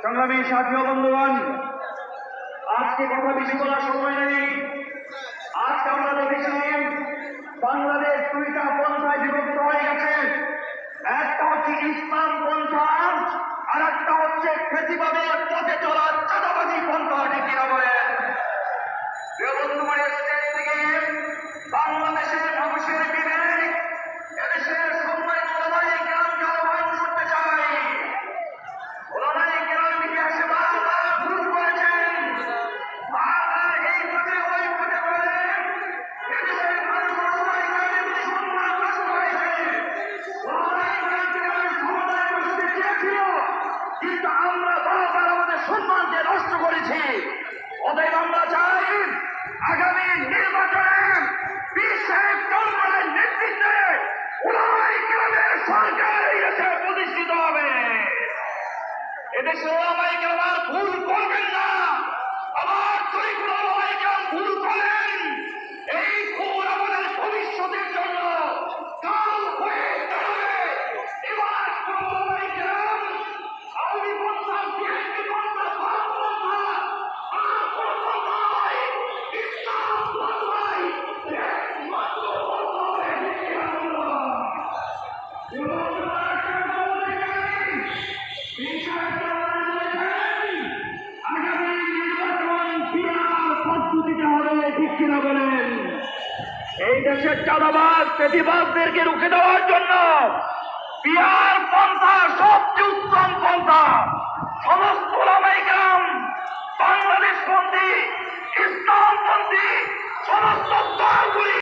সংগ্রামী সাথী বন্ধুগণ, আজকে কথা বেশি বলার সময় নেই। আজকে আমরা দেখেছি বাংলাদেশ দুইটা পন্থায় বিভক্ত হয়ে গেছে। একটা হচ্ছে ইসলাম পন্থা, আর একটা হচ্ছে ফেসিবাদের পথে চলার চাঁদাবাজি পন্থা। ঠিক কিনা বলেন? বন্ধুগণের দেশ থেকে বাংলাদেশের মানুষের বিবেক, এদেশের সম্মানিত ওলামায়ে কেরামকে আহ্বান করতে চাই। ওলামায়ে কেরাম ইতিহাসে বারবার ভুল করেছেন, বারবার এই পথে ওই পথে বলেন। এদেশের মানুষ ওলামায়ে কেরামের সম্মান নষ্ট হয়েছে। ওলামায়ে কেরামকে ক্ষমতায় বসাতে চেয়েছিল, কিন্তু আমরা বারবার আমাদের সম্মানকে নষ্ট করেছি। অতএব আমরা চাই আগামী নির্বাচনে পীর সাহেব চরমনাইয়ের নেতৃত্বে ওলামায়ে কেরামের সরকার এই দেশে প্রতিষ্ঠিত হবে। এদেশে ওলামায়ে কেরাম আর ভুল করবেন না। আবার যদি কোনো ওলামায়ে কেরাম ভুল করেন, এই ভুল আমাদের ভবিষ্যতের জন্য কাল হয়ে দাঁড়াবে। এবার কোনো ওলামায়ে কেরাম আওয়ামী পন্থা, বিএনপি পন্থা, বাম পন্থা আর কোনো পন্থা নয়, ইসলাম পন্থাই একমাত্র পন্থা হবে। আগামী নির্বাচন বিরাট পদ্ধতিতে হবে। ঠিক কিনা বলেন? এই দেশের চাঁদাবাজ প্রতিবাদদেরকে রুখে দেওয়ার জন্য বিয়ার পন্থা সবচেয়ে উত্তম পন্থা। সমস্ত ওলামায়ে কেরাম বাংলাদেশপন্থী, ইসলামপন্থী সমস্ত দলগুলি